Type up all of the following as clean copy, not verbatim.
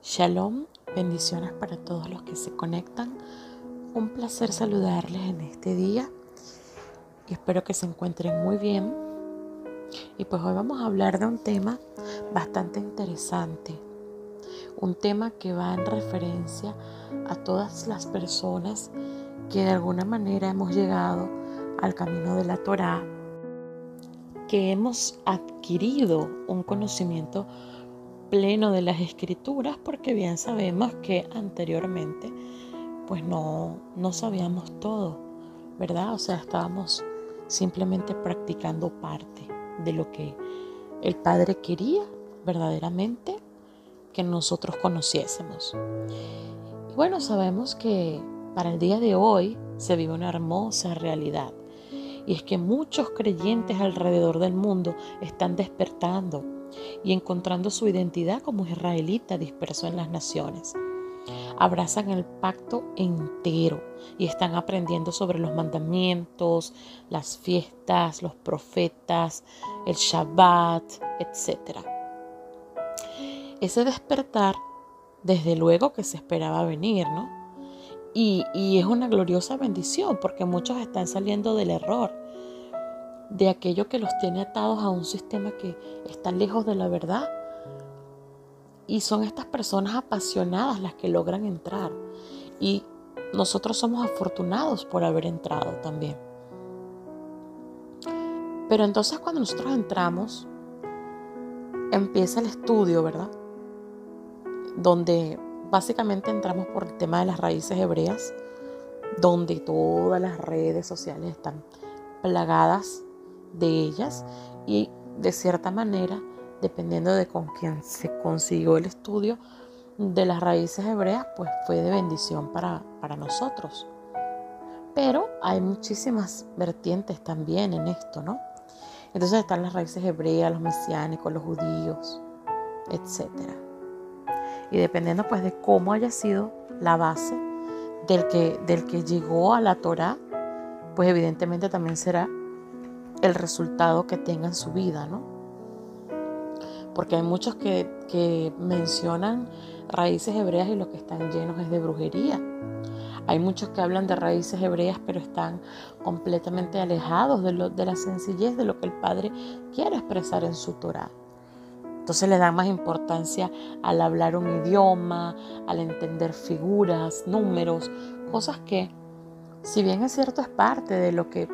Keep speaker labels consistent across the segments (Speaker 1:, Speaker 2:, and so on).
Speaker 1: Shalom, bendiciones para todos los que se conectan. Un placer saludarles en este día y espero que se encuentren muy bien. Y pues hoy vamos a hablar de un tema bastante interesante. Un tema que va en referencia a todas las personas que de alguna manera hemos llegado al camino de la Torá, que hemos adquirido un conocimiento pleno de las escrituras, porque bien sabemos que anteriormente pues no sabíamos todo, ¿verdad? O sea, estábamos simplemente practicando parte de lo que el Padre quería verdaderamente que nosotros conociésemos. Y bueno, sabemos que para el día de hoy se vive una hermosa realidad, y es que muchos creyentes alrededor del mundo están despertando y encontrando su identidad como israelita disperso en las naciones. Abrazan el pacto entero y están aprendiendo sobre los mandamientos, las fiestas, los profetas, el Shabbat, etc. Ese despertar, desde luego que se esperaba venir, ¿no? Y es una gloriosa bendición, porque muchos están saliendo del error, de aquello que los tiene atados a un sistema que está lejos de la verdad. Y son estas personas apasionadas las que logran entrar. Y nosotros somos afortunados por haber entrado también. Pero entonces cuando nosotros entramos, empieza el estudio, ¿verdad? Donde básicamente entramos por el tema de las raíces hebreas, donde todas las redes sociales están plagadas de ellas, y de cierta manera, dependiendo de con quién se consiguió el estudio de las raíces hebreas, pues fue de bendición para nosotros. Pero hay muchísimas vertientes también en esto, ¿no? Entonces están las raíces hebreas, los mesiánicos, los judíos, etc. Y dependiendo pues de cómo haya sido la base del que llegó a la Torá, pues evidentemente también será el resultado que tenga en su vida, ¿no? Porque hay muchos que mencionan raíces hebreas y lo que están llenos es de brujería. Hay muchos que hablan de raíces hebreas, pero están completamente alejados de la sencillez de lo que el Padre quiere expresar en su Torá. Entonces le dan más importancia al hablar un idioma, al entender figuras, números, cosas que, si bien es cierto, es parte de lo que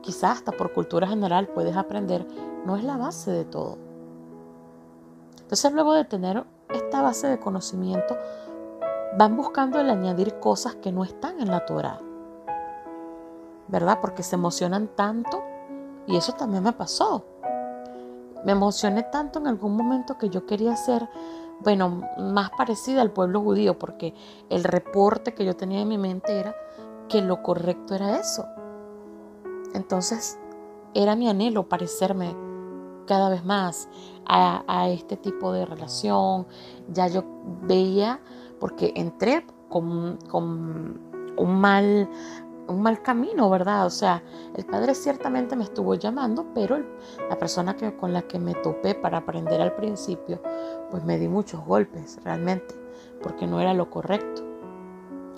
Speaker 1: quizás hasta por cultura general puedes aprender, no es la base de todo. Entonces, luego de tener esta base de conocimiento, van buscando el añadir cosas que no están en la Torá, ¿verdad? Porque se emocionan tanto, y eso también me pasó. Me emocioné tanto en algún momento que yo quería ser, más parecida al pueblo judío, porque el reporte que yo tenía en mi mente era que lo correcto era eso. Entonces, era mi anhelo parecerme cada vez más a este tipo de relación. Ya yo veía, porque entré con un mal camino, ¿verdad? O sea, el Padre ciertamente me estuvo llamando, pero la persona con la que me topé para aprender al principio, pues me di muchos golpes realmente, porque no era lo correcto.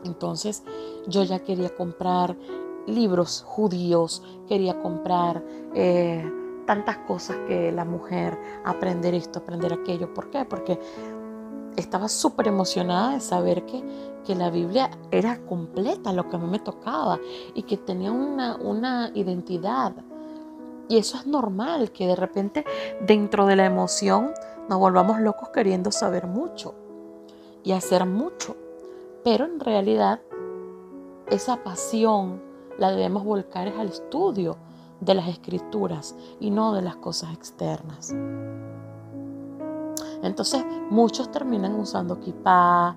Speaker 1: Entonces yo ya quería comprar libros judíos, quería comprar tantas cosas que la mujer, aprender esto, aprender aquello. ¿Por qué? Porque estaba súper emocionada de saber que la Biblia era completa, lo que a mí me tocaba, y que tenía una identidad. Y eso es normal, que de repente dentro de la emoción nos volvamos locos queriendo saber mucho y hacer mucho. Pero en realidad esa pasión la debemos volcar al estudio de las escrituras y no de las cosas externas. Entonces muchos terminan usando kipá,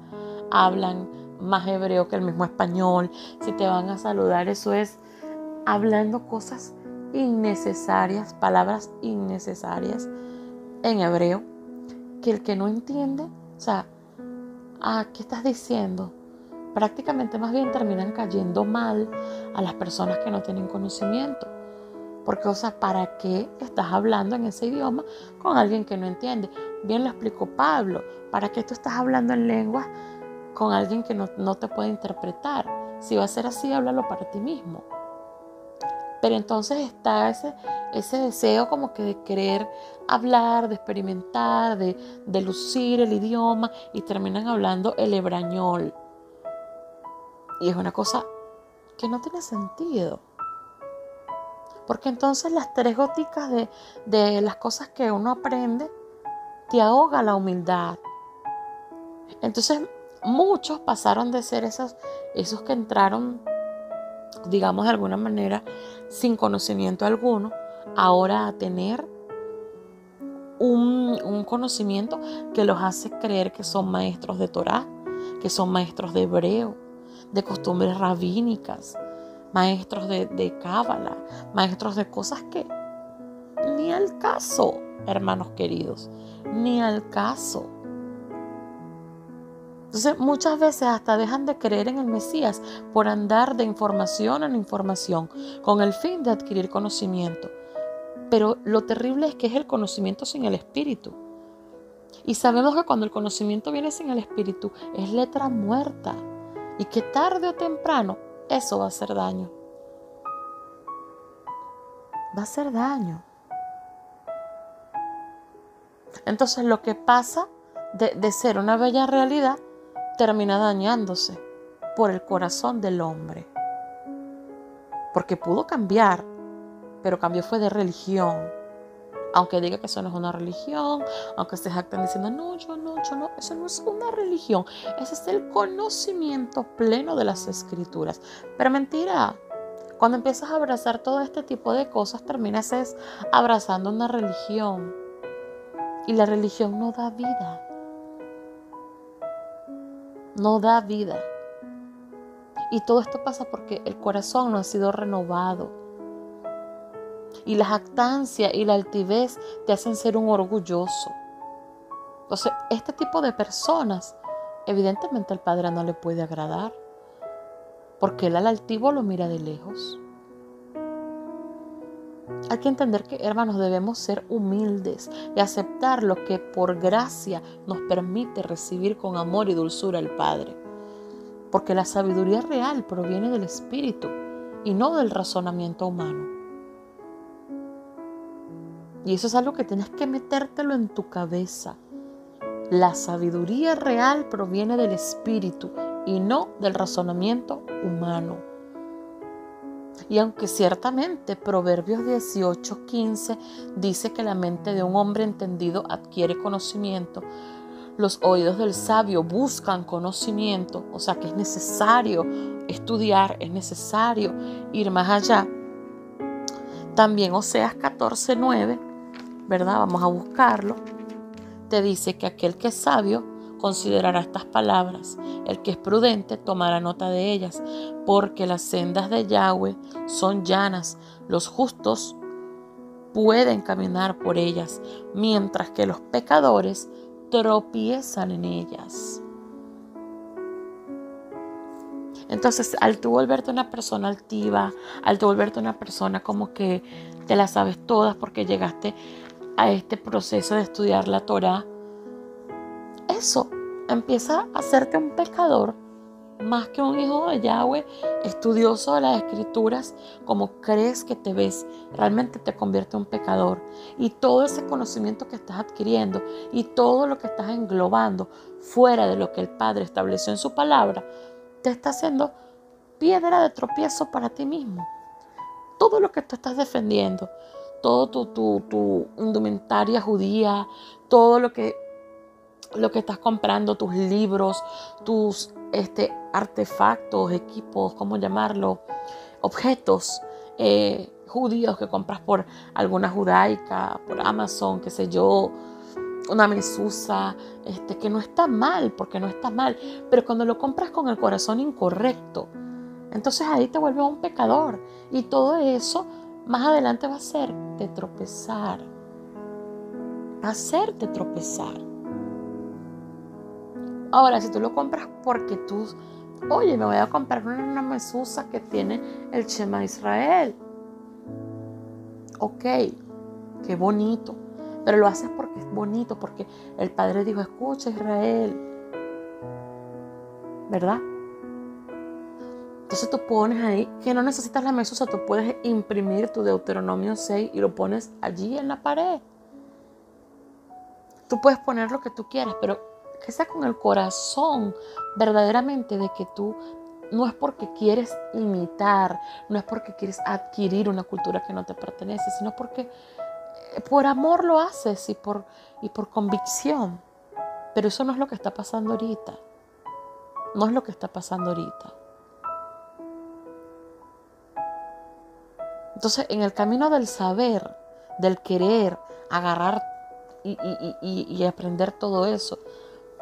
Speaker 1: hablan más hebreo que el mismo español. Si te van a saludar, eso es hablando cosas innecesarias, palabras innecesarias en hebreo, que el que no entiende, o sea, ¿qué estás diciendo? Prácticamente más bien terminan cayendo mal a las personas que no tienen conocimiento. Porque, o sea, ¿para qué estás hablando en ese idioma con alguien que no entiende? bien lo explicó Pablo. ¿Para qué tú estás hablando en lenguas con alguien que no te puede interpretar? Si va a ser así, háblalo para ti mismo. Pero entonces está ese deseo como que de querer hablar, de experimentar, de lucir el idioma, y terminan hablando el hebrañol. Y es una cosa que no tiene sentido. Porque entonces las tres goticas de las cosas que uno aprende te ahoga la humildad. Entonces muchos pasaron de ser esos que entraron, digamos de alguna manera, sin conocimiento alguno, ahora a tener un conocimiento que los hace creer que son maestros de Torá, que son maestros de hebreo, de costumbres rabínicas, maestros de cábala, maestros de cosas que ni al caso, hermanos queridos, ni al caso. Entonces muchas veces hasta dejan de creer en el Mesías por andar de información en información con el fin de adquirir conocimiento. Pero lo terrible es que es el conocimiento sin el Espíritu. Y sabemos que cuando el conocimiento viene sin el Espíritu es letra muerta, y que tarde o temprano eso va a hacer daño. Va a hacer daño. Entonces lo que pasa de ser una bella realidad termina dañándose por el corazón del hombre. Porque pudo cambiar, pero cambió fue de religión. Aunque diga que eso no es una religión, aunque se jacten diciendo, no, yo no, eso no es una religión. Ese es el conocimiento pleno de las Escrituras. Pero mentira, cuando empiezas a abrazar todo este tipo de cosas, terminas abrazando una religión. Y la religión no da vida. No da vida. Y todo esto pasa porque el corazón no ha sido renovado. Y la jactancia y la altivez te hacen ser un orgulloso. Entonces, este tipo de personas, evidentemente al Padre no le puede agradar, porque Él al altivo lo mira de lejos. Hay que entender que, hermanos, debemos ser humildes y aceptar lo que por gracia nos permite recibir con amor y dulzura el Padre. Porque la sabiduría real proviene del Espíritu y no del razonamiento humano. Y eso es algo que tienes que metértelo en tu cabeza. La sabiduría real proviene del Espíritu y no del razonamiento humano. Y aunque ciertamente Proverbios 18:15 dice que la mente de un hombre entendido adquiere conocimiento, los oídos del sabio buscan conocimiento, o sea que es necesario estudiar, es necesario ir más allá. También Oseas 14:9, ¿verdad? Vamos a buscarlo. Te dice que aquel que es sabio considerará estas palabras. El que es prudente tomará nota de ellas, porque las sendas de Yahweh son llanas. Los justos pueden caminar por ellas, mientras que los pecadores tropiezan en ellas. Entonces, al tú volverte una persona altiva, al tú volverte una persona como que te la sabes todas porque llegaste a este proceso de estudiar la Torá, eso empieza a hacerte un pecador más que un hijo de Yahweh, estudioso de las Escrituras. Como crees que te ves, realmente te convierte en un pecador. Y todo ese conocimiento que estás adquiriendo y todo lo que estás englobando fuera de lo que el Padre estableció en su palabra, te está haciendo piedra de tropiezo para ti mismo. Todo lo que tú estás defendiendo, todo tu indumentaria judía, todo lo que estás comprando, tus libros, tus artefactos, equipos, ¿cómo llamarlo? Objetos judíos que compras por alguna judaica, por Amazon, qué sé yo, una mesusa, que no está mal, porque no está mal, pero cuando lo compras con el corazón incorrecto, entonces ahí te vuelves un pecador, y todo eso más adelante va a hacerte tropezar, Ahora, si tú lo compras porque tú, oye, me voy a comprar una mesusa que tiene el Shema Israel. Ok, qué bonito. pero lo haces porque es bonito, porque el Padre dijo, escucha Israel, ¿verdad? Entonces tú pones ahí, que no necesitas la mesusa, tú puedes imprimir tu Deuteronomio 6 y lo pones allí en la pared. Tú puedes poner lo que tú quieras, pero que sea con el corazón verdaderamente de que tú no es porque quieres imitar, no es porque quieres adquirir una cultura que no te pertenece, sino porque por amor lo haces y por convicción. Pero eso no es lo que está pasando ahorita. No es lo que está pasando ahorita. Entonces, en el camino del saber, del querer, agarrar y aprender todo eso,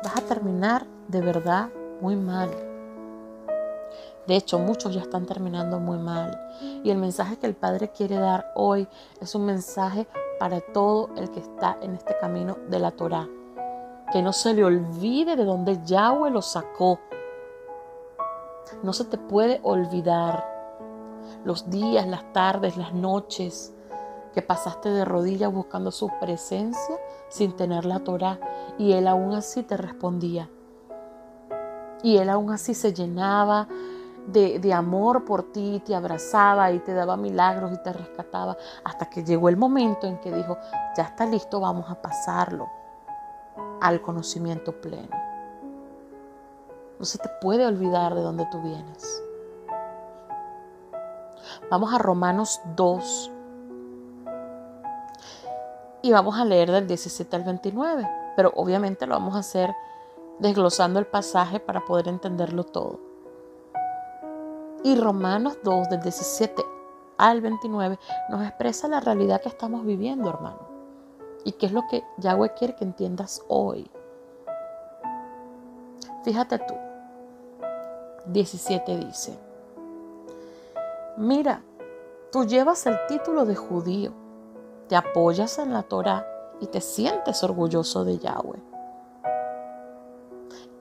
Speaker 1: vas a terminar de verdad muy mal. De hecho, muchos ya están terminando muy mal. Y el mensaje que el Padre quiere dar hoy es un mensaje para todo el que está en este camino de la Torá. Que no se le olvide de dónde Yahweh lo sacó. No se te puede olvidar los días, las tardes, las noches que pasaste de rodillas buscando su presencia sin tener la Torá. Y Él aún así te respondía. Y Él aún así se llenaba de amor por ti, te abrazaba y te daba milagros y te rescataba, hasta que llegó el momento en que dijo, ya está listo, vamos a pasarlo al conocimiento pleno. No se te puede olvidar de dónde tú vienes. Vamos a Romanos 2 y vamos a leer del 17 al 29, pero obviamente lo vamos a hacer desglosando el pasaje para poder entenderlo todo. Y Romanos 2, del 17 al 29, nos expresa la realidad que estamos viviendo, hermano. Y qué es lo que Yahweh quiere que entiendas hoy. Fíjate tú. 17 dice, mira, tú llevas el título de judío, te apoyas en la Torá y te sientes orgulloso de Yahweh.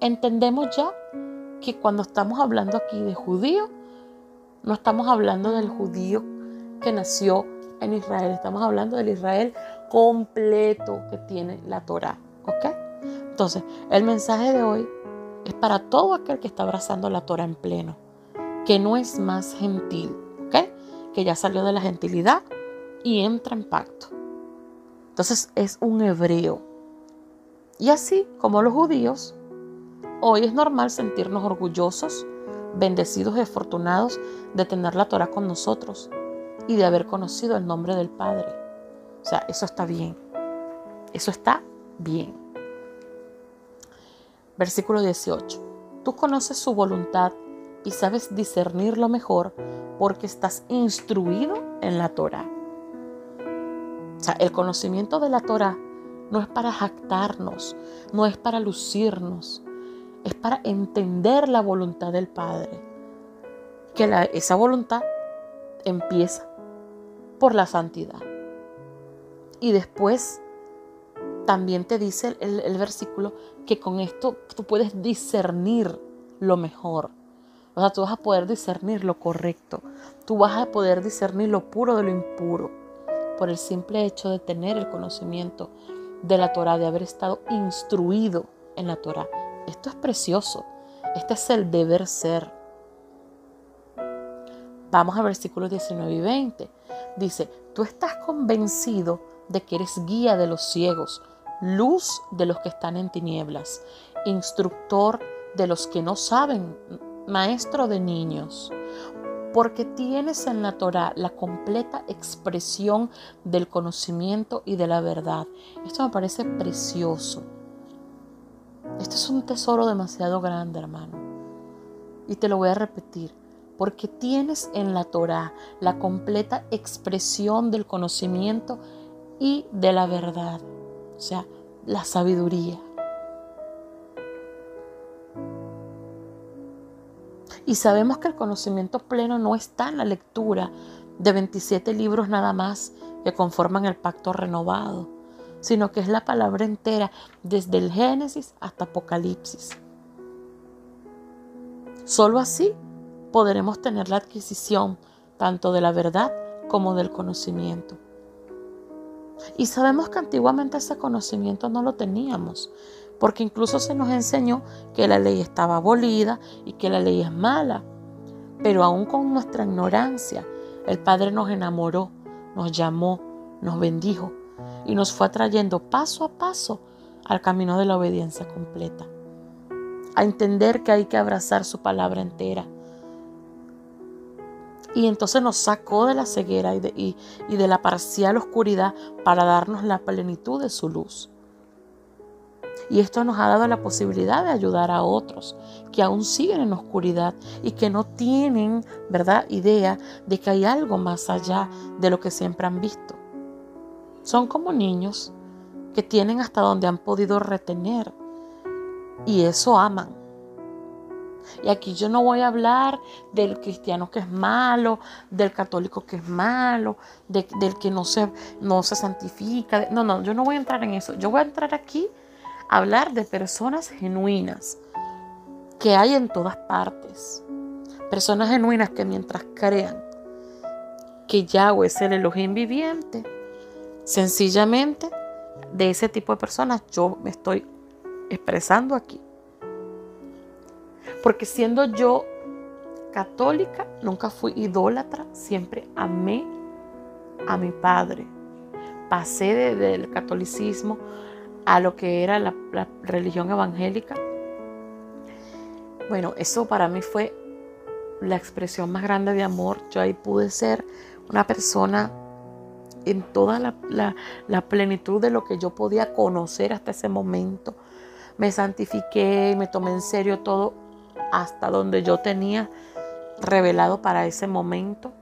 Speaker 1: Entendemos ya que cuando estamos hablando aquí de judío, no estamos hablando del judío que nació en Israel. Estamos hablando del Israel completo que tiene la Torá. ¿Ok? Entonces, el mensaje de hoy es para todo aquel que está abrazando la Torá en pleno. Que no es más gentil. ¿Ok? Que ya salió de la gentilidad y entra en pacto. Entonces, es un hebreo. Y así como los judíos, hoy es normal sentirnos orgullosos, bendecidos y afortunados de tener la Torá con nosotros y de haber conocido el nombre del Padre. O sea, eso está bien. Eso está bien. Versículo 18. Tú conoces su voluntad y sabes discernirlo mejor porque estás instruido en la Torá. O sea, el conocimiento de la Torá no es para jactarnos, no es para lucirnos, es para entender la voluntad del Padre. Que esa voluntad empieza por la santidad. Y después también te dice el versículo que con esto tú puedes discernir lo mejor. O sea, tú vas a poder discernir lo correcto. Tú vas a poder discernir lo puro de lo impuro. Por el simple hecho de tener el conocimiento de la Torá, de haber estado instruido en la Torá. Esto es precioso. Este es el deber ser. Vamos a versículos 19 y 20. Dice, tú estás convencido de que eres guía de los ciegos, luz de los que están en tinieblas, instructor de los que no saben, maestro de niños, porque tienes en la Torá la completa expresión del conocimiento y de la verdad. Esto me parece precioso. Esto es un tesoro demasiado grande, hermano. Y te lo voy a repetir. Porque tienes en la Torá la completa expresión del conocimiento y de la verdad. O sea, la sabiduría. Y sabemos que el conocimiento pleno no está en la lectura de 27 libros nada más que conforman el pacto renovado, sino que es la palabra entera desde el Génesis hasta Apocalipsis. Solo así podremos tener la adquisición tanto de la verdad como del conocimiento. Y sabemos que antiguamente ese conocimiento no lo teníamos, porque incluso se nos enseñó que la ley estaba abolida y que la ley es mala. Pero aún con nuestra ignorancia, el Padre nos enamoró, nos llamó, nos bendijo y nos fue atrayendo paso a paso al camino de la obediencia completa. A entender que hay que abrazar su palabra entera. Y entonces nos sacó de la ceguera y de la parcial oscuridad para darnos la plenitud de su luz. Y esto nos ha dado la posibilidad de ayudar a otros que aún siguen en oscuridad y que no tienen, ¿verdad?, idea de que hay algo más allá de lo que siempre han visto. Son como niños que tienen hasta donde han podido retener y eso aman. Y aquí yo no voy a hablar del cristiano que es malo, del católico que es malo, del que no se santifica. No, yo no voy a entrar en eso. Yo voy a entrar aquí a hablar de personas genuinas que hay en todas partes. Personas genuinas que mientras crean que Yahweh es el Elohim viviente, sencillamente de ese tipo de personas yo me estoy expresando aquí. Porque siendo yo católica, nunca fui idólatra, siempre amé a mi padre. Pasé del catolicismo a lo que era la religión evangélica. Bueno, eso para mí fue la expresión más grande de amor. Yo ahí pude ser una persona en toda la plenitud de lo que yo podía conocer hasta ese momento. Me santifiqué, me tomé en serio todo hasta donde yo tenía revelado para ese momento.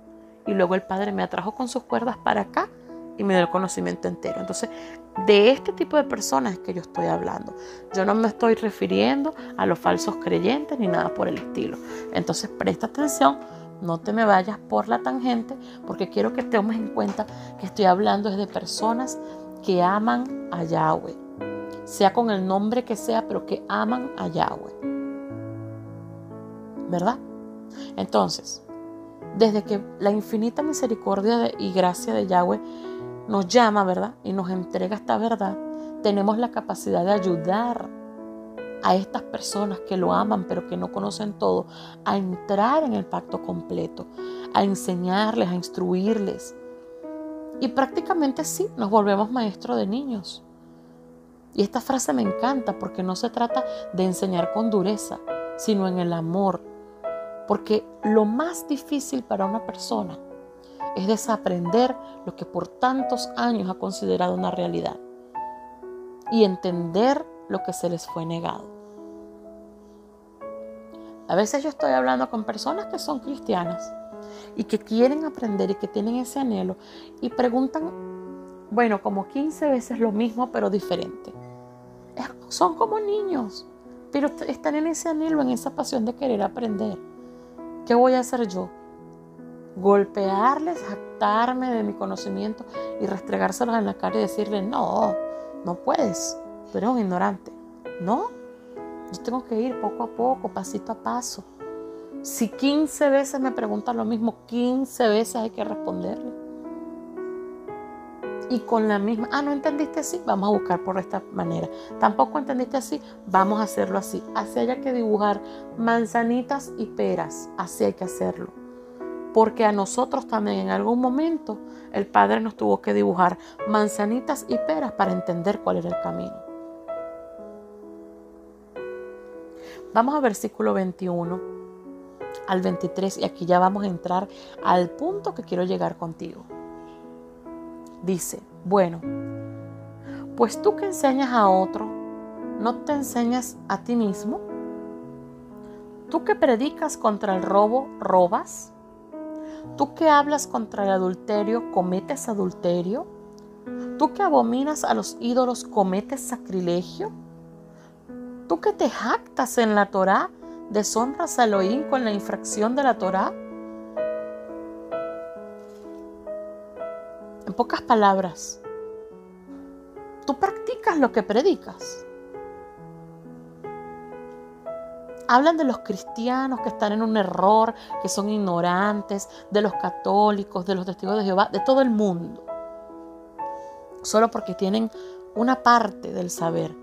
Speaker 1: Y luego el Padre me atrajo con sus cuerdas para acá y me dio el conocimiento entero. Entonces, de este tipo de personas es que yo estoy hablando. Yo no me estoy refiriendo a los falsos creyentes ni nada por el estilo. Entonces, presta atención, no te me vayas por la tangente, porque quiero que tomes en cuenta que estoy hablando de personas que aman a Yahweh, sea con el nombre que sea, pero que aman a Yahweh, ¿verdad? Entonces, desde que la infinita misericordia y gracia de Yahweh nos llama, ¿verdad?, y nos entrega esta verdad, tenemos la capacidad de ayudar a estas personas que lo aman pero que no conocen todo, a entrar en el pacto completo, a enseñarles, a instruirles. Y prácticamente sí, nos volvemos maestros de niños. Y esta frase me encanta porque no se trata de enseñar con dureza, sino en el amor. Porque lo más difícil para una persona es desaprender lo que por tantos años ha considerado una realidad y entender lo que se les fue negado. A veces yo estoy hablando con personas que son cristianas y que quieren aprender y que tienen ese anhelo y preguntan, bueno, como 15 veces lo mismo pero diferente. Son como niños, pero están en ese anhelo, en esa pasión de querer aprender. ¿Qué voy a hacer yo? Golpearles, jactarme de mi conocimiento y restregárselos en la cara y decirles, no puedes, tú eres un ignorante. No, yo tengo que ir poco a poco, pasito a paso. Si 15 veces me preguntan lo mismo, 15 veces hay que responderle. Y con la misma, no entendiste así, vamos a buscar por esta manera. Tampoco entendiste así, vamos a hacerlo así. Así hay que dibujar manzanitas y peras, así hay que hacerlo. Porque a nosotros también en algún momento el Padre nos tuvo que dibujar manzanitas y peras para entender cuál era el camino. Vamos a versículo 21 al 23 y aquí ya vamos a entrar al punto que quiero llegar contigo. Dice, bueno, pues tú que enseñas a otro, ¿no te enseñas a ti mismo? Tú que predicas contra el robo, ¿robas? Tú que hablas contra el adulterio, ¿cometes adulterio? Tú que abominas a los ídolos, ¿cometes sacrilegio? Tú que te jactas en la Torá, ¿deshonras a Elohim con la infracción de la Torá? En pocas palabras, ¿tú practicas lo que predicas? Hablan de los cristianos que están en un error, que son ignorantes, de los católicos, de los testigos de Jehová, de todo el mundo. solo porque tienen una parte del saber.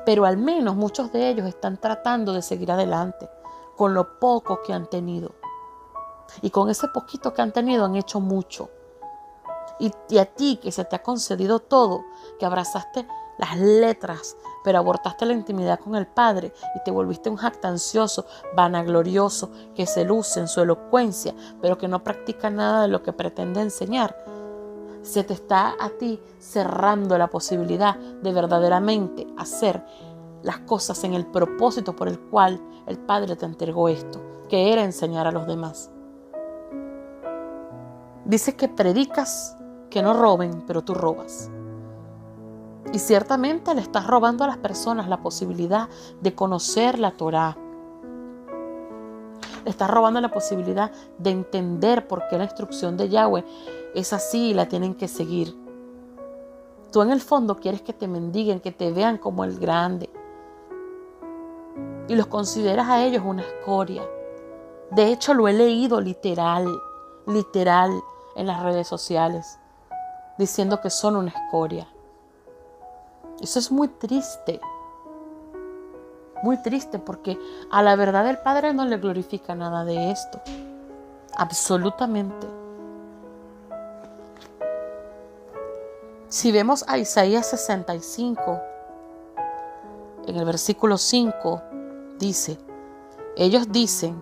Speaker 1: Pero al menos muchos de ellos están tratando de seguir adelante con lo poco que han tenido. Y con ese poquito que han tenido han hecho mucho. Y a ti, que se te ha concedido todo, que abrazaste las letras, pero abortaste la intimidad con el Padre y te volviste un jactancioso, vanaglorioso, que se luce en su elocuencia, pero que no practica nada de lo que pretende enseñar, se te está a ti cerrando la posibilidad de verdaderamente hacer las cosas en el propósito por el cual el Padre te entregó esto, que era enseñar a los demás. Dice que predicas que no roben, pero tú robas. Y ciertamente le estás robando a las personas la posibilidad de conocer la Torá. Le estás robando la posibilidad de entender por qué la instrucción de Yahweh es así y la tienen que seguir. Tú en el fondo quieres que te mendiguen, que te vean como el grande. Y los consideras a ellos una escoria. De hecho, lo he leído literal en las redes sociales, diciendo que son una escoria. Eso es muy triste porque a la verdad del Padre no le glorifica nada de esto, absolutamente. Si vemos a Isaías 65, en el versículo 5, dice, ellos dicen,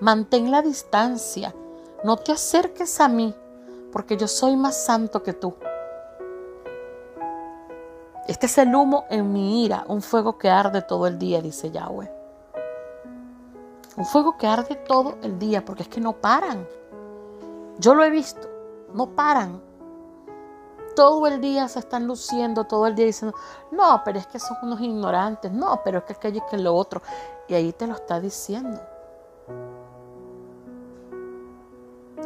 Speaker 1: mantén la distancia, no te acerques a mí, porque yo soy más santo que tú. Este es el humo en mi ira, un fuego que arde todo el día, dice Yahweh. Un fuego que arde todo el día, porque es que no paran. Yo lo he visto, no paran. Todo el día se están luciendo, todo el día diciendo, no, pero es que son unos ignorantes, no, pero es que aquello y que lo otro. Y ahí te lo está diciendo.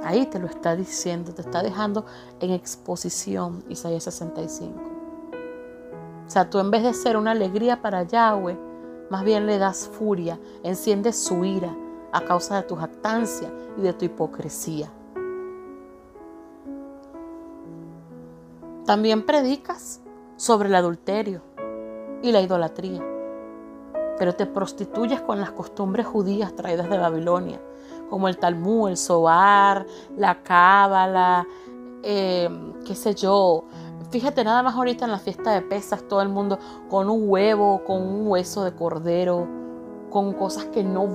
Speaker 1: Ahí te lo está diciendo, te está dejando en exposición Isaías 65. O sea, tú en vez de ser una alegría para Yahweh, más bien le das furia, enciendes su ira a causa de tu jactancia y de tu hipocresía. También predicas sobre el adulterio y la idolatría, pero te prostituyes con las costumbres judías traídas de Babilonia, como el Talmud, el Zohar, la Cábala, qué sé yo. Fíjate nada más ahorita en la fiesta de Pesaj, todo el mundo con un huevo, con un hueso de cordero, con cosas que no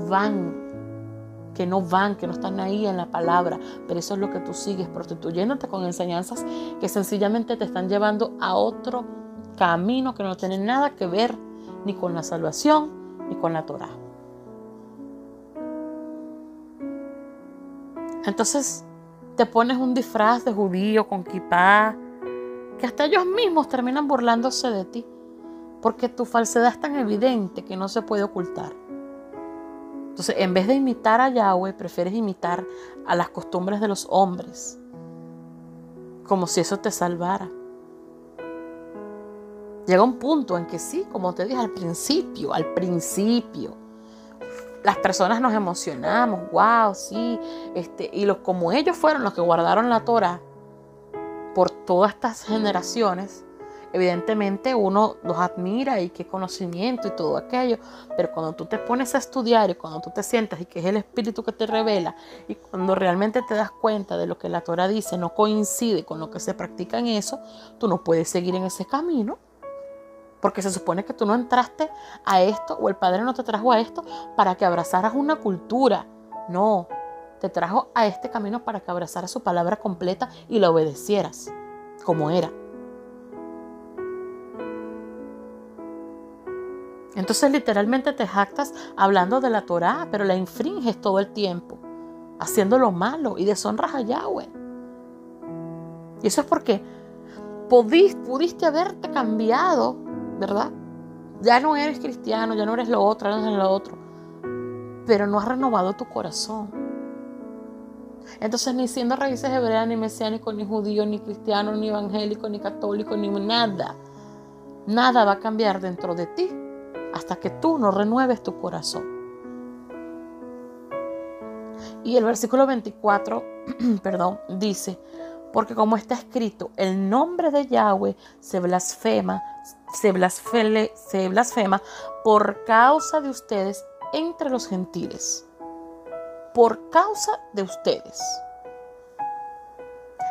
Speaker 1: están ahí en la palabra, pero eso es lo que tú sigues, prostituyéndote con enseñanzas que sencillamente te están llevando a otro camino que no tiene nada que ver ni con la salvación ni con la Torá. Entonces te pones un disfraz de judío con kipá, que hasta ellos mismos terminan burlándose de ti, porque tu falsedad es tan evidente que no se puede ocultar. Entonces, en vez de imitar a Yahweh, prefieres imitar a las costumbres de los hombres, como si eso te salvara. Llega un punto en que sí, como te dije al principio, las personas nos emocionamos, wow, sí, como ellos fueron los que guardaron la Torá por todas estas generaciones, evidentemente uno los admira y qué conocimiento y todo aquello, pero cuando tú te pones a estudiar y cuando tú te sientas y que es el Espíritu que te revela y cuando realmente te das cuenta de lo que la Torá dice no coincide con lo que se practica en eso, tú no puedes seguir en ese camino, porque se supone que tú no entraste a esto o el Padre no te trajo a esto para que abrazaras una cultura, no, te trajo a este camino para que abrazaras su palabra completa y la obedecieras como era. Entonces literalmente te jactas hablando de la Torá, pero la infringes todo el tiempo, haciendo lo malo y deshonras a Yahweh. Y eso es porque pudiste haberte cambiado, ¿verdad? Ya no eres cristiano, ya no eres lo otro, pero no has renovado tu corazón. Entonces ni siendo raíces hebreas, ni mesiánico, ni judío, ni cristiano, ni evangélico, ni católico, ni nada va a cambiar dentro de ti hasta que tú no renueves tu corazón. Y el versículo 24, dice, Porque como está escrito, el nombre de Yahweh se blasfema por causa de ustedes entre los gentiles. Por causa de ustedes.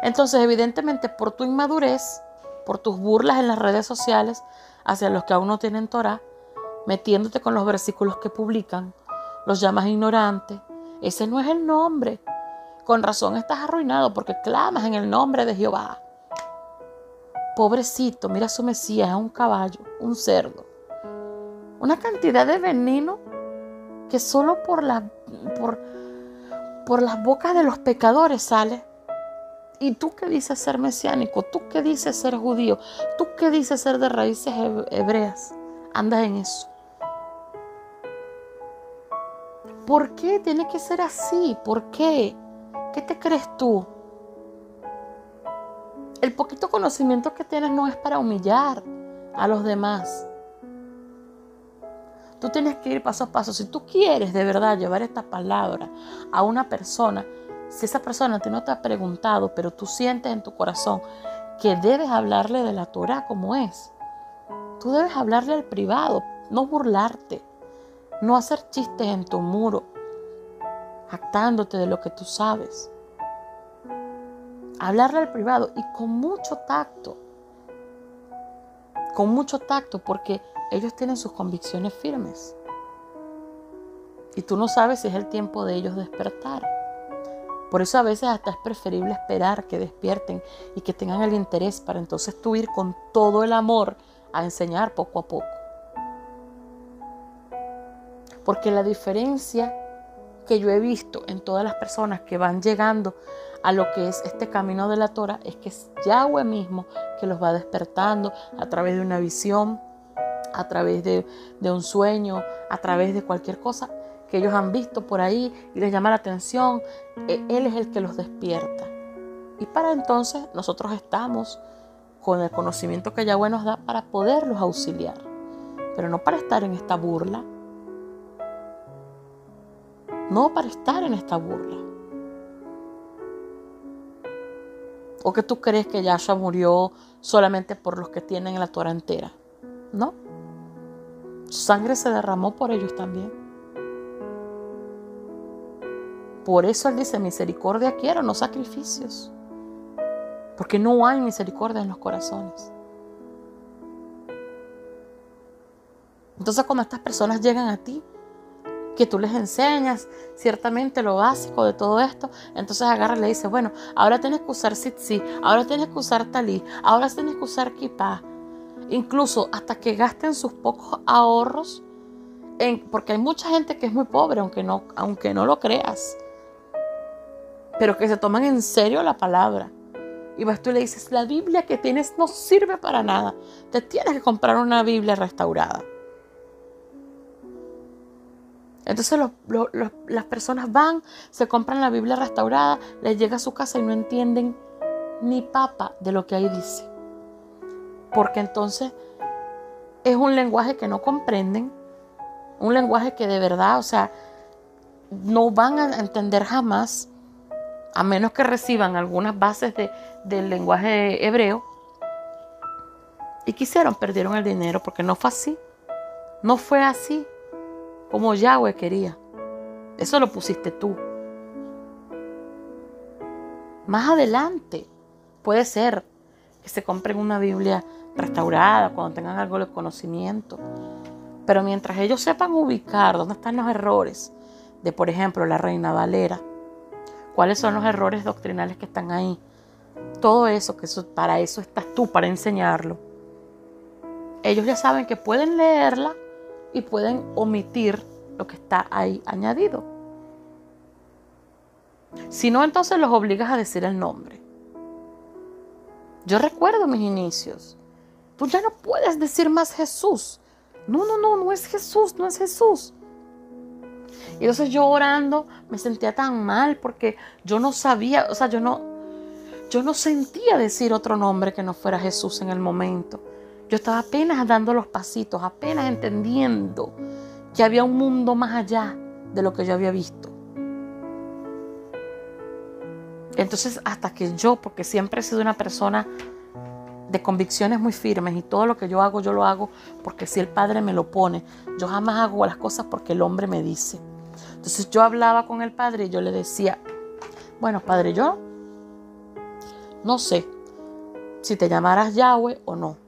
Speaker 1: Entonces, evidentemente, por tu inmadurez, por tus burlas en las redes sociales hacia los que aún no tienen Torah, metiéndote con los versículos que publican, los llamas ignorantes. Ese no es el nombre. Con razón estás arruinado porque clamas en el nombre de Jehová. Pobrecito, mira su Mesías, es un caballo, un cerdo. Una cantidad de veneno que solo por las bocas de los pecadores sale. ¿Y tú qué dices ser mesiánico? ¿Tú qué dices ser judío? ¿Tú qué dices ser de raíces hebreas? Andas en eso. ¿Por qué tiene que ser así? ¿Por qué? ¿Qué te crees tú? El poquito conocimiento que tienes no es para humillar a los demás. Tú tienes que ir paso a paso. Si tú quieres de verdad llevar esta palabra a una persona, si esa persona no te ha preguntado, pero tú sientes en tu corazón que debes hablarle de la Torah como es, tú debes hablarle al privado, no burlarte, no hacer chistes en tu muro, jactándote de lo que tú sabes. Hablarle al privado y con mucho tacto, porque ellos tienen sus convicciones firmes. Y tú no sabes si es el tiempo de ellos despertar. Por eso a veces hasta es preferible esperar que despierten y que tengan el interés para entonces tú ir con todo el amor a enseñar poco a poco. Porque la diferencia que yo he visto en todas las personas que van llegando a lo que es este camino de la Torah es que es Yahweh mismo que los va despertando a través de una visión, a través de un sueño, a través de cualquier cosa que ellos han visto por ahí y les llama la atención. Él es el que los despierta. Y para entonces nosotros estamos con el conocimiento que Yahweh nos da para poderlos auxiliar. Pero no para estar en esta burla. No para estar en esta burla. ¿O que tú crees que Yahshua murió solamente por los que tienen la Torah entera? No. Su sangre se derramó por ellos también. Por eso Él dice, misericordia quiero, no sacrificios. Porque no hay misericordia en los corazones. Entonces cuando estas personas llegan a ti, que tú les enseñas ciertamente lo básico de todo esto, entonces agarra y le dice, bueno, ahora tienes que usar tzitzi, ahora tienes que usar talí, ahora tienes que usar kipá. Incluso hasta que gasten sus pocos ahorros, porque hay mucha gente que es muy pobre, aunque no lo creas, pero que se toman en serio la palabra. Y vas tú y le dices, la Biblia que tienes no sirve para nada. Te tienes que comprar una Biblia restaurada. Entonces las personas van, se compran la Biblia restaurada, les llega a su casa y no entienden ni papa de lo que ahí dice. Porque entonces es un lenguaje que no comprenden, un lenguaje que de verdad, no van a entender jamás, a menos que reciban algunas bases del lenguaje hebreo. Y perdieron el dinero porque no fue así. No fue así como Yahweh quería. Eso lo pusiste tú. Más adelante puede ser que se compren una Biblia restaurada cuando tengan algo de conocimiento. Pero mientras ellos sepan ubicar dónde están los errores de, por ejemplo, la Reina Valera, cuáles son los errores doctrinales que están ahí, todo eso, para eso estás tú, para enseñarlo. Ellos ya saben que pueden leerla y pueden omitir lo que está ahí añadido. Si no, entonces los obligas a decir el nombre. Yo recuerdo mis inicios. Tú ya no puedes decir más Jesús. No es Jesús, no es Jesús. Y entonces yo orando me sentía tan mal porque yo no sabía, yo no sentía decir otro nombre que no fuera Jesús en el momento. Yo estaba apenas dando los pasitos, apenas entendiendo que había un mundo más allá de lo que yo había visto. Entonces, hasta que yo, porque siempre he sido una persona de convicciones muy firmes y todo lo que yo lo hago porque si el Padre me lo pone. Yo jamás hago las cosas porque el hombre me dice. Entonces yo hablaba con el Padre y yo le decía, bueno, Padre, yo no sé si te llamaras Yahweh o no.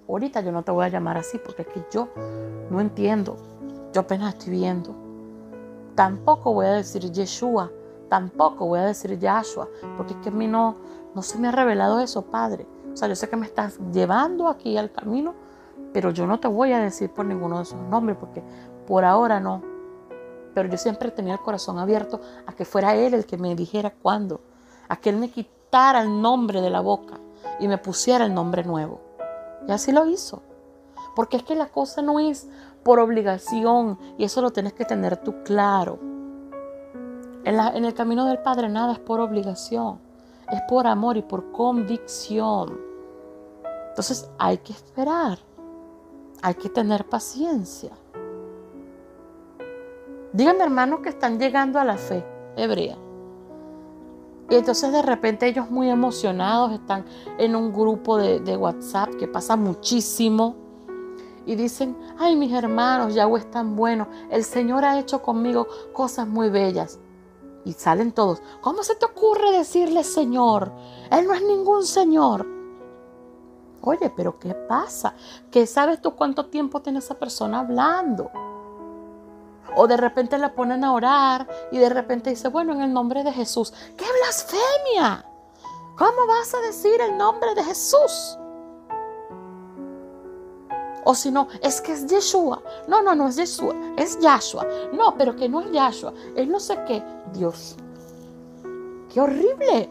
Speaker 1: Ahorita yo no te voy a llamar así porque es que yo no entiendo. Yo apenas estoy viendo. Tampoco voy a decir Yeshua, tampoco voy a decir Yahshua, porque es que a mí no se me ha revelado eso, Padre. O sea, yo sé que me estás llevando aquí al camino, pero yo no te voy a decir por ninguno de esos nombres, porque por ahora no. Pero yo siempre tenía el corazón abierto a que fuera Él el que me dijera cuándo, a que Él me quitara el nombre de la boca y me pusiera el nombre nuevo. Y así lo hizo. Porque es que la cosa no es por obligación, y eso lo tienes que tener tú claro. En el camino del Padre nada es por obligación, es por amor y por convicción. Entonces hay que esperar, hay que tener paciencia. Díganme, hermanos, que están llegando a la fe hebrea. Y entonces de repente ellos muy emocionados están en un grupo de WhatsApp que pasa muchísimo. Y dicen, ay, mis hermanos, Yahweh es tan bueno. El Señor ha hecho conmigo cosas muy bellas. Y salen todos. ¿Cómo se te ocurre decirle Señor? Él no es ningún Señor. Oye, pero ¿qué pasa? ¿Qué sabes tú cuánto tiempo tiene esa persona hablando? O de repente la ponen a orar y de repente dice, bueno, en el nombre de Jesús. ¡Qué blasfemia! ¿Cómo vas a decir el nombre de Jesús? O si no, es que es Yeshua. No es Yeshua, es Yahshua. No, pero que no es Yahshua, es no sé qué. Dios, qué horrible.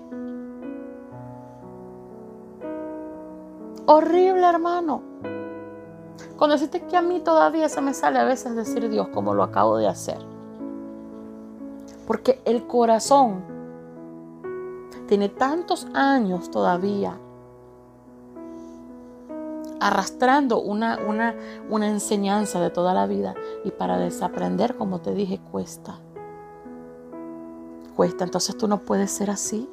Speaker 1: Horrible, hermano. Cuando deciste que a mí todavía se me sale a veces decir Dios como lo acabo de hacer. Porque el corazón tiene tantos años todavía arrastrando una enseñanza de toda la vida, y para desaprender, como te dije, cuesta. Entonces tú no puedes ser así.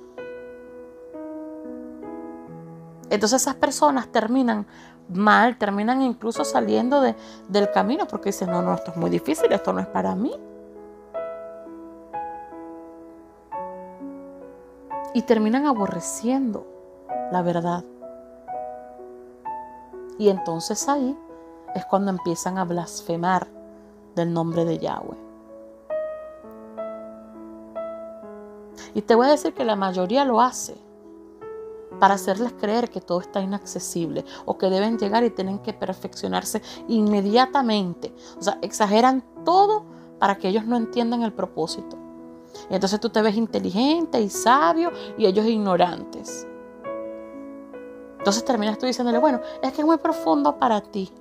Speaker 1: Entonces esas personas terminan mal, terminan incluso saliendo del camino porque dicen, no, esto es muy difícil, esto no es para mí. Y terminan aborreciendo la verdad. Y entonces ahí es cuando empiezan a blasfemar del nombre de Yahweh. Y te voy a decir que la mayoría lo hace para hacerles creer que todo está inaccesible o que deben llegar y tienen que perfeccionarse inmediatamente. O sea, exageran todo para que ellos no entiendan el propósito. Y entonces tú te ves inteligente y sabio y ellos ignorantes. Entonces terminas tú diciéndole, bueno, es que es muy profundo para ti.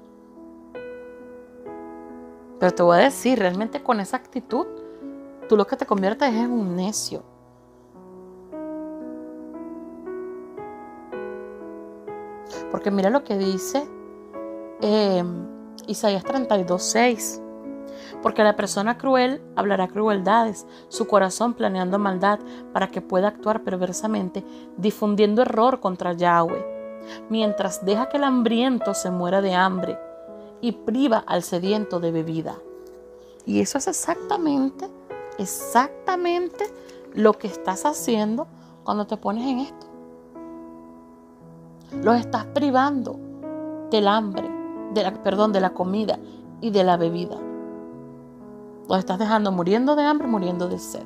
Speaker 1: Pero te voy a decir, realmente con esa actitud, tú lo que te conviertes es en un necio. Porque mira lo que dice Isaías 32:6. Porque la persona cruel hablará crueldades, su corazón planeando maldad para que pueda actuar perversamente, difundiendo error contra Yahweh, mientras deja que el hambriento se muera de hambre y priva al sediento de bebida. Y eso es exactamente lo que estás haciendo cuando te pones en esto. Los estás privando del hambre, de la comida y de la bebida. Los estás dejando muriendo de hambre, muriendo de sed.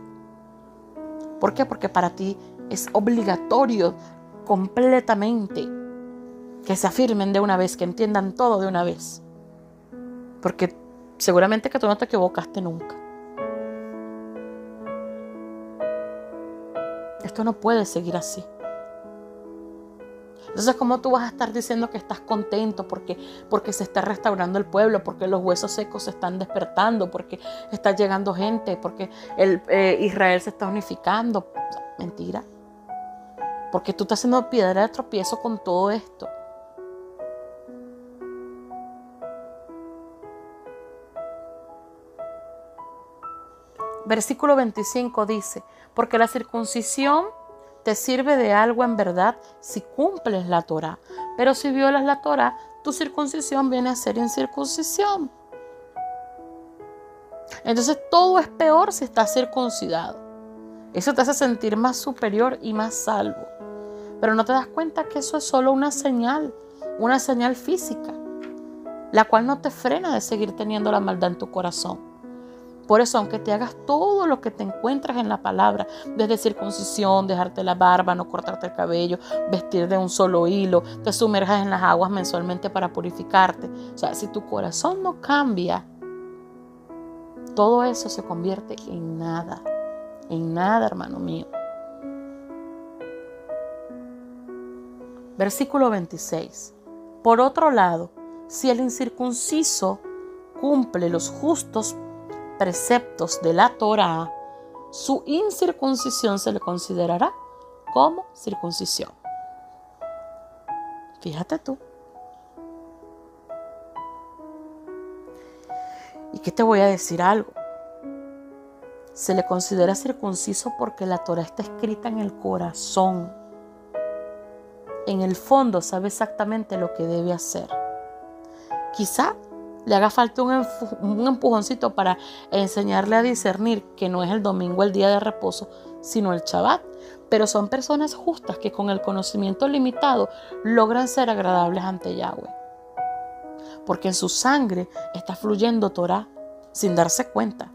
Speaker 1: ¿Por qué? Porque para ti es obligatorio completamente que se afirmen de una vez, que entiendan todo de una vez. Porque seguramente que tú no te equivocaste nunca. Esto no puede seguir así. Entonces, ¿cómo tú vas a estar diciendo que estás contento porque se está restaurando el pueblo, porque los huesos secos se están despertando, porque está llegando gente, porque Israel se está unificando? Mentira. Porque tú estás haciendo piedra de tropiezo con todo esto. Versículo 25 dice, porque la circuncisión te sirve de algo en verdad si cumples la Torá. Pero si violas la Torá, tu circuncisión viene a ser incircuncisión. Entonces todo es peor si estás circuncidado. Eso te hace sentir más superior y más salvo. Pero no te das cuenta que eso es solo una señal física, la cual no te frena de seguir teniendo la maldad en tu corazón. Por eso, aunque te hagas todo lo que te encuentras en la palabra, desde circuncisión, dejarte la barba, no cortarte el cabello, vestir de un solo hilo, te sumerjas en las aguas mensualmente para purificarte. O sea, si tu corazón no cambia, todo eso se convierte en nada, hermano mío. Versículo 26. Por otro lado, si el incircunciso cumple los justos preceptos de la Torá, su incircuncisión se le considerará como circuncisión. Fíjate tú. ¿Y qué te voy a decir algo? Se le considera circunciso porque la Torá está escrita en el corazón. En el fondo sabe exactamente lo que debe hacer. Quizá le haga falta un empujoncito para enseñarle a discernir que no es el domingo el día de reposo, sino el Shabbat. Pero son personas justas que con el conocimiento limitado logran ser agradables ante Yahweh. Porque en su sangre está fluyendo Torá sin darse cuenta.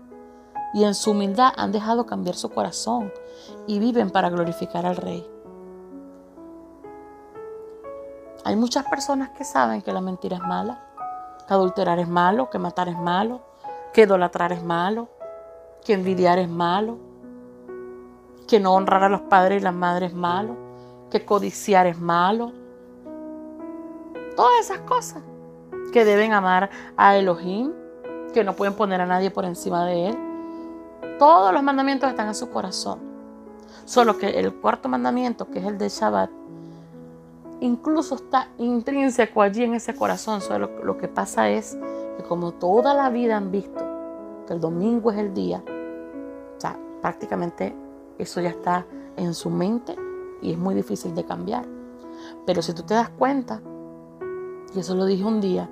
Speaker 1: Y en su humildad han dejado cambiar su corazón y viven para glorificar al Rey. Hay muchas personas que saben que la mentira es mala, que adulterar es malo, que matar es malo, que idolatrar es malo, que envidiar es malo, que no honrar a los padres y las madres es malo, que codiciar es malo. Todas esas cosas. Que deben amar a Elohim, que no pueden poner a nadie por encima de él. Todos los mandamientos están en su corazón. Solo que el cuarto mandamiento, que es el de Shabbat, incluso está intrínseco allí en ese corazón. Solo lo que pasa es que como toda la vida han visto que el domingo es el día, o sea, prácticamente eso ya está en su mente y es muy difícil de cambiar. Pero si tú te das cuenta, y eso lo dije un día,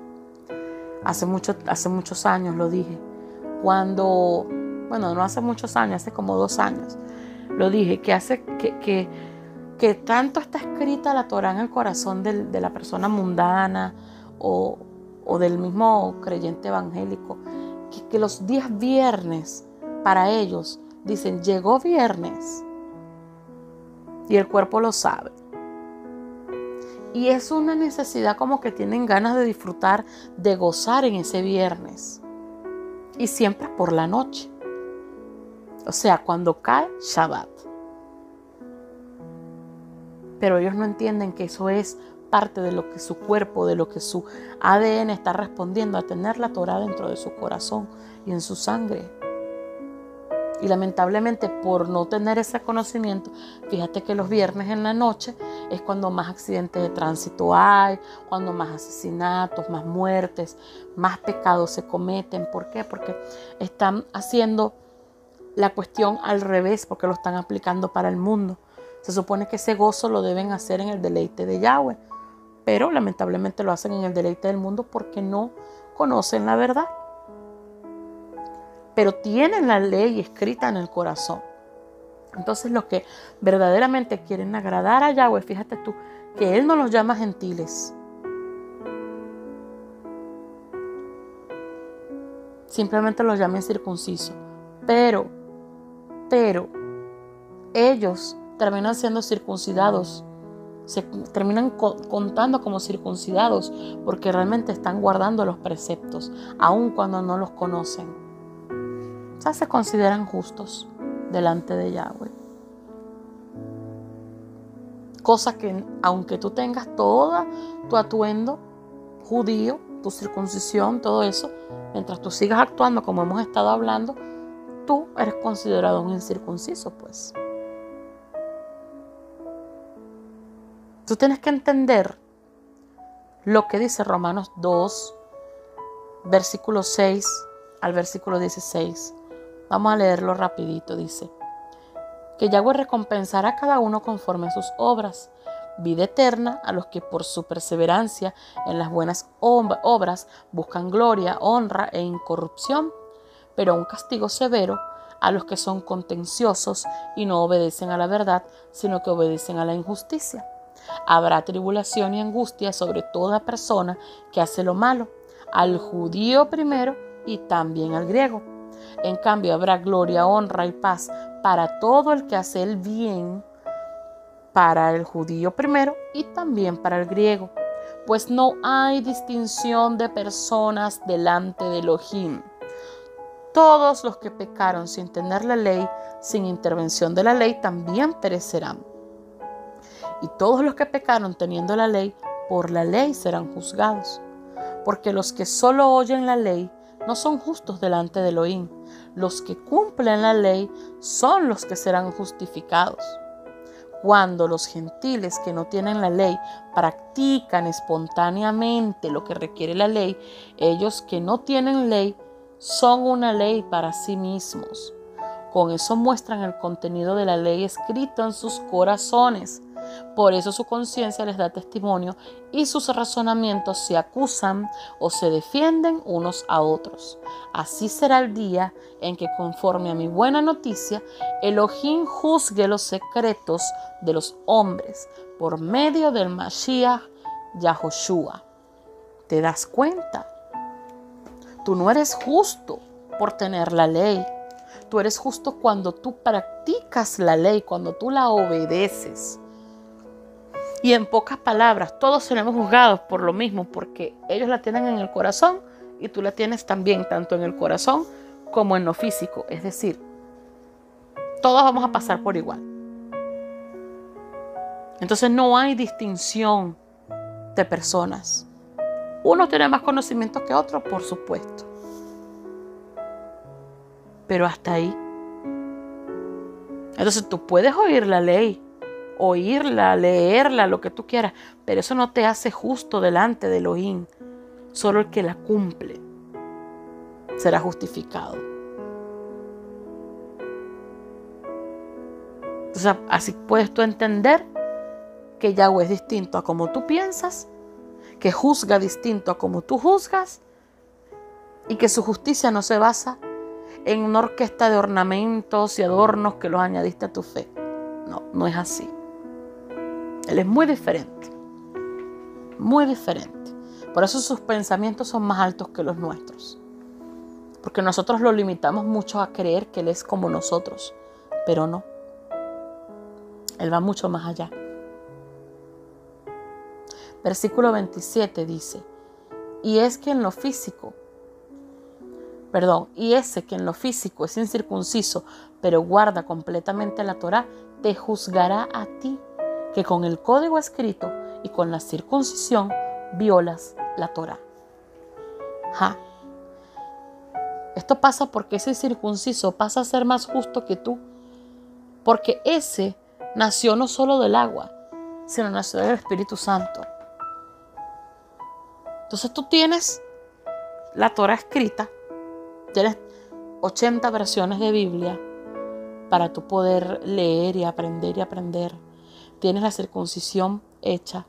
Speaker 1: hace muchos años lo dije, no hace muchos años, hace como 2 años, lo dije, que tanto está escrita la Torá en el corazón de la persona mundana o del mismo creyente evangélico, que los días viernes para ellos dicen, llegó viernes, y el cuerpo lo sabe. Y es una necesidad como que tienen ganas de disfrutar, de gozar en ese viernes. Y siempre por la noche. O sea, cuando cae Shabbat. Pero ellos no entienden que eso es parte de lo que su cuerpo, de lo que su ADN está respondiendo a tener la Torá dentro de su corazón y en su sangre. Y lamentablemente por no tener ese conocimiento, fíjate que los viernes en la noche es cuando más accidentes de tránsito hay, cuando más asesinatos, más muertes, más pecados se cometen. ¿Por qué? Porque están haciendo la cuestión al revés, porque lo están aplicando para el mundo. Se supone que ese gozo lo deben hacer en el deleite de Yahweh, pero lamentablemente lo hacen en el deleite del mundo porque no conocen la verdad. Pero tienen la ley escrita en el corazón. Entonces los que verdaderamente quieren agradar a Yahweh, fíjate tú, que Él no los llama gentiles. Simplemente los llama incircuncisos. Pero ellos terminan siendo circuncidados. Se terminan contando como circuncidados porque realmente están guardando los preceptos, aun cuando no los conocen. O sea, se consideran justos delante de Yahweh. Cosa que aunque tú tengas todo tu atuendo judío, tu circuncisión, todo eso, mientras tú sigas actuando como hemos estado hablando, tú eres considerado un incircunciso, pues. Tú tienes que entender lo que dice Romanos 2, versículo 6 al versículo 16. Vamos a leerlo rapidito, dice. que Yahweh recompensará a cada uno conforme a sus obras. Vida eterna a los que por su perseverancia en las buenas obras buscan gloria, honra e incorrupción, pero un castigo severo a los que son contenciosos y no obedecen a la verdad, sino que obedecen a la injusticia. Habrá tribulación y angustia sobre toda persona que hace lo malo, al judío primero y también al griego. En cambio, habrá gloria, honra y paz para todo el que hace el bien, para el judío primero y también para el griego, pues no hay distinción de personas delante de Elohim. Todos los que pecaron sin tener la ley, sin intervención de la ley, también perecerán. Y todos los que pecaron teniendo la ley, por la ley serán juzgados. Porque los que solo oyen la ley no son justos delante de Elohim. Los que cumplen la ley son los que serán justificados. Cuando los gentiles que no tienen la ley practican espontáneamente lo que requiere la ley, ellos que no tienen ley son una ley para sí mismos. Con eso muestran el contenido de la ley escrito en sus corazones. Por eso su conciencia les da testimonio y sus razonamientos se acusan o se defienden unos a otros. Así será el día en que, conforme a mi buena noticia, Elohim juzgue los secretos de los hombres por medio del Mashiach Yahoshua. ¿Te das cuenta? Tú no eres justo por tener la ley. Tú eres justo cuando tú practicas la ley, cuando tú la obedeces. Y en pocas palabras, todos seremos juzgados por lo mismo, porque ellos la tienen en el corazón y tú la tienes también, tanto en el corazón como en lo físico. Es decir, todos vamos a pasar por igual. Entonces no hay distinción de personas. Uno tiene más conocimiento que otro, por supuesto. Pero hasta ahí. Entonces tú puedes oír la ley, oírla, leerla, lo que tú quieras, pero eso no te hace justo delante de Elohim. Solo el que la cumple será justificado. Entonces, así puedes tú entender que Yahweh es distinto a como tú piensas, que juzga distinto a como tú juzgas, y que su justicia no se basa en una orquesta de ornamentos y adornos que los añadiste a tu fe. No, no es así. Él es muy diferente. Muy diferente. Por eso sus pensamientos son más altos que los nuestros. Porque nosotros lo limitamos mucho a creer que Él es como nosotros. Pero no. Él va mucho más allá. Versículo 27 dice: y ese que en lo físico es incircunciso, pero guarda completamente la Torá, te juzgará a ti, que con el código escrito y con la circuncisión violas la Torá. Esto pasa porque ese circunciso pasa a ser más justo que tú, porque ese nació no solo del agua, sino nació del Espíritu Santo. Entonces tú tienes la Torá escrita, tienes 80 versiones de Biblia para tú poder leer y aprender. Tienes la circuncisión hecha,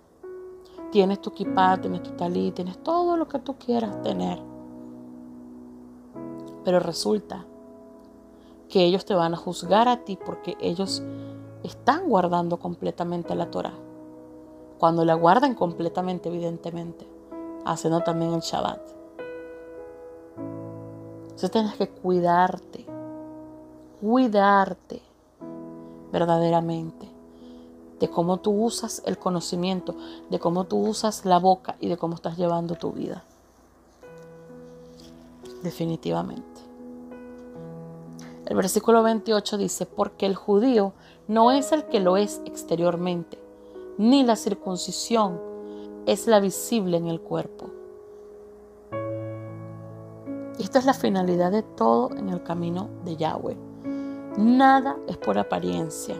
Speaker 1: tienes tu kipá, tienes tu talí, tienes todo lo que tú quieras tener. Pero resulta que ellos te van a juzgar a ti porque ellos están guardando completamente la Torá. Cuando la guardan completamente, evidentemente, haciendo también el Shabbat. Entonces tienes que cuidarte verdaderamente de cómo tú usas el conocimiento, de cómo tú usas la boca y de cómo estás llevando tu vida. Definitivamente. El versículo 28 dice: porque el judío no es el que lo es exteriormente, ni la circuncisión es la visible en el cuerpo. Y esta es la finalidad de todo en el camino de Yahweh. Nada es por apariencia.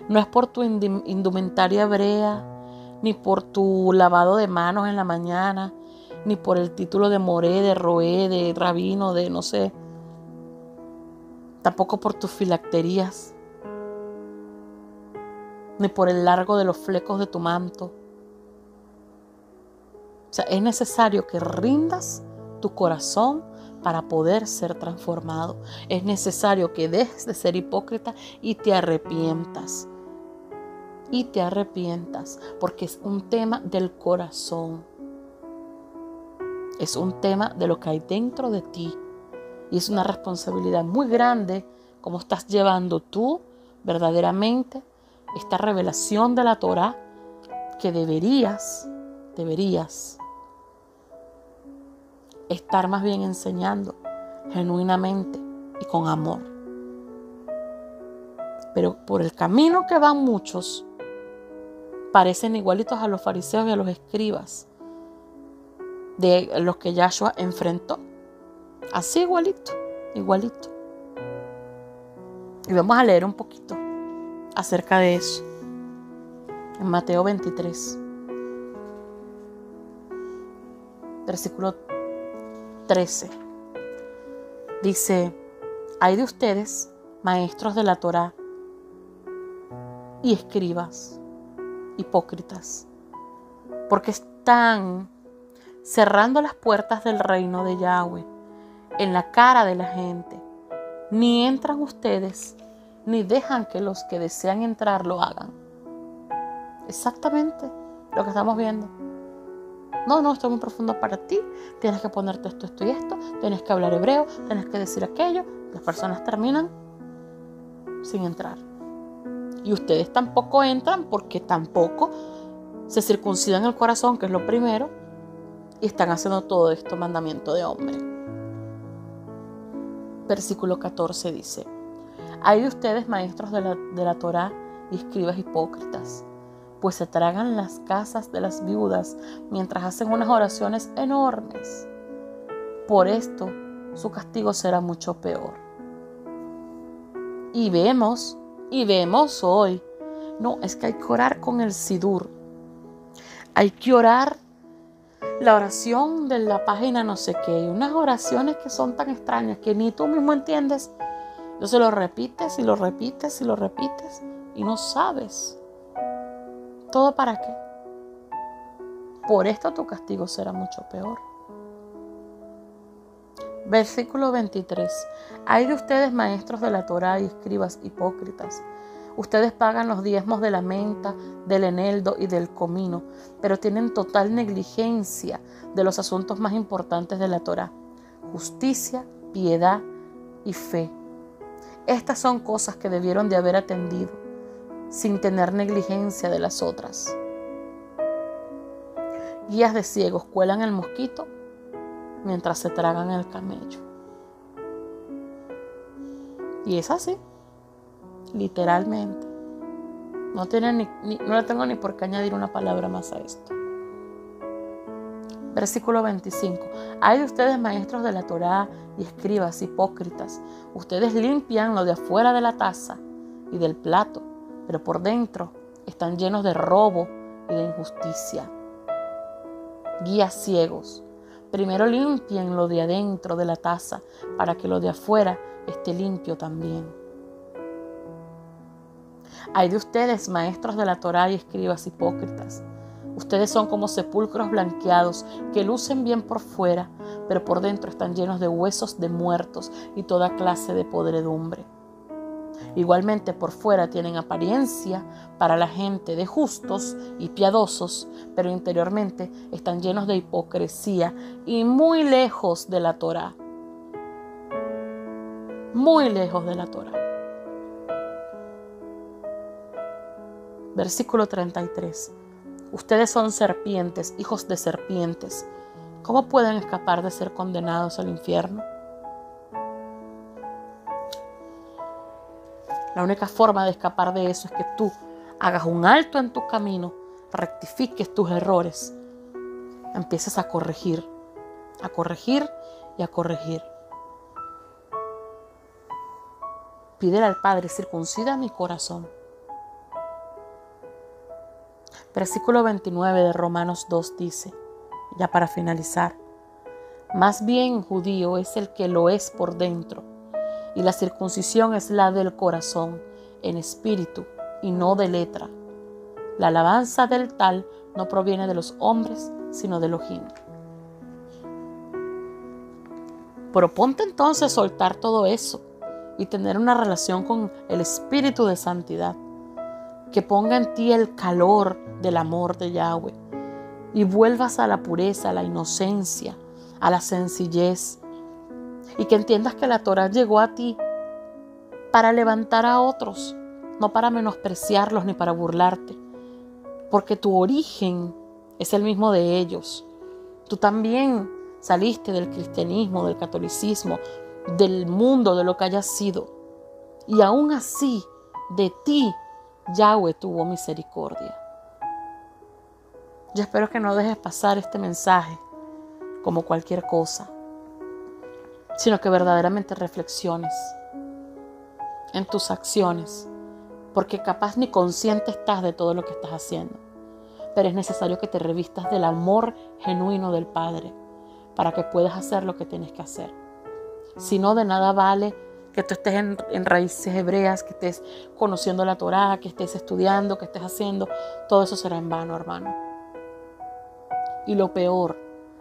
Speaker 1: No es por tu indumentaria hebrea, ni por tu lavado de manos en la mañana, ni por el título de moré, de roé, de rabino, de no sé. Tampoco por tus filacterías. ni por el largo de los flecos de tu manto. O sea, es necesario que rindas tu corazón para poder ser transformado. Es necesario que dejes de ser hipócrita y te arrepientas. Y te arrepientas, porque es un tema del corazón. Es un tema de lo que hay dentro de ti. Y es una responsabilidad muy grande cómo estás llevando tú verdaderamente esta revelación de la Torá que deberías estar más bien enseñando genuinamente y con amor. Pero por el camino que van muchos, parecen igualitos a los fariseos y a los escribas de los que Yahshua enfrentó. Así igualito. Y vamos a leer un poquito acerca de eso. En Mateo 23, versículo 13. Dice: hay de ustedes, maestros de la Torá y escribas, hipócritas, porque están cerrando las puertas del reino de Yahweh en la cara de la gente. Ni entran ustedes, ni dejan que los que desean entrar lo hagan. Exactamente lo que estamos viendo. No, esto es muy profundo para ti. Tienes que ponerte esto y esto. Tienes que hablar hebreo. Tienes que decir aquello. Las personas terminan sin entrar. Y ustedes tampoco entran porque tampoco se circuncidan el corazón, que es lo primero, y están haciendo todo esto mandamiento de hombre. Versículo 14 dice: hay de ustedes, maestros de la Torá y escribas hipócritas, pues se tragan las casas de las viudas mientras hacen unas oraciones enormes. Por esto su castigo será mucho peor. Y vemos hoy, no, es que hay que orar con el sidur. Hay que orar la oración de la página no sé qué. Y unas oraciones que son tan extrañas que ni tú mismo entiendes. Entonces lo repites y lo repites y lo repites y no sabes. ¿Todo para qué? Por esto tu castigo será mucho peor. Versículo 23. Hay de ustedes, maestros de la Torá y escribas hipócritas. Ustedes pagan los diezmos de la menta, del eneldo y del comino, pero tienen total negligencia de los asuntos más importantes de la Torá: justicia, piedad y fe. Estas son cosas que debieron de haber atendido, sin tener negligencia de las otras. Guías de ciegos cuelan el mosquito mientras se tragan el camello. Y es así, literalmente. No le tengo ni por qué añadir una palabra más a esto. Versículo 25. Hay de ustedes, maestros de la Torá y escribas hipócritas. Ustedes limpian lo de afuera de la taza y del plato, pero por dentro están llenos de robo y de injusticia. Guías ciegos, primero limpien lo de adentro de la taza para que lo de afuera esté limpio también. Hay de ustedes, maestros de la Torá y escribas hipócritas. Ustedes son como sepulcros blanqueados que lucen bien por fuera, pero por dentro están llenos de huesos de muertos y toda clase de podredumbre. Igualmente por fuera tienen apariencia para la gente de justos y piadosos, pero interiormente están llenos de hipocresía y muy lejos de la Torá. Muy lejos de la Torá. Versículo 33. Ustedes son serpientes, hijos de serpientes. ¿Cómo pueden escapar de ser condenados al infierno? La única forma de escapar de eso es que tú hagas un alto en tu camino, rectifiques tus errores, empieces a corregir y a corregir. Pídele al Padre: circuncida mi corazón. Versículo 29 de Romanos 2 dice, ya para finalizar: más bien judío es el que lo es por dentro, y la circuncisión es la del corazón, en espíritu y no de letra, La alabanza del tal no proviene de los hombres, sino de Elohim. Proponte entonces soltar todo eso y tener una relación con el Espíritu de Santidad, que ponga en ti el calor del amor de Yahweh y vuelvas a la pureza, a la inocencia, a la sencillez, y que entiendas que la Torah llegó a ti para levantar a otros, no para menospreciarlos ni para burlarte, porque tu origen es el mismo de ellos. Tú también saliste del cristianismo, del catolicismo, del mundo, de lo que hayas sido, y aún así de ti Yahweh tuvo misericordia. Yo espero que no dejes pasar este mensaje como cualquier cosa, sino que verdaderamente reflexiones en tus acciones, porque capaz ni consciente estás de todo lo que estás haciendo, pero es necesario que te revistas del amor genuino del Padre para que puedas hacer lo que tienes que hacer. Si no, de nada vale que tú estés en raíces hebreas, que estés conociendo la Torá, que estés estudiando, que estés haciendo, todo eso será en vano, hermano. Y lo peor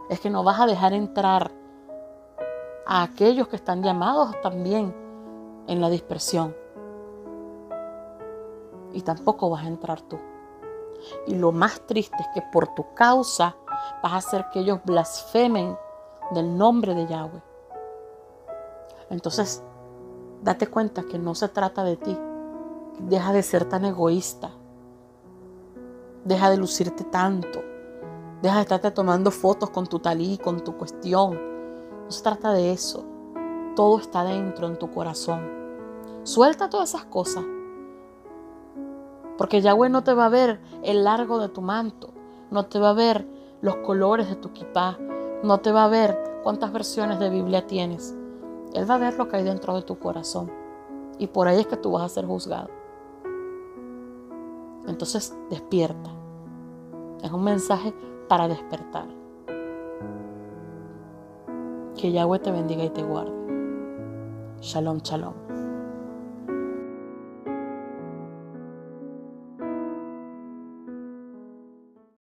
Speaker 1: es que no vas a dejar entrar a aquellos que están llamados también en la dispersión. Y tampoco vas a entrar tú. Y lo más triste es que por tu causa vas a hacer que ellos blasfemen del nombre de Yahweh. Entonces, date cuenta que no se trata de ti. Deja de ser tan egoísta. Deja de lucirte tanto. Deja de estarte tomando fotos con tu talí, con tu cuestión. No se trata de eso. Todo está dentro en tu corazón. Suelta todas esas cosas. Porque Yahweh no te va a ver el largo de tu manto. No te va a ver los colores de tu kipá. No te va a ver cuántas versiones de Biblia tienes. Él va a ver lo que hay dentro de tu corazón. Y por ahí es que tú vas a ser juzgado. Entonces, despierta. Es un mensaje para despertar. Que Yahweh te bendiga y te guarde. Shalom, shalom.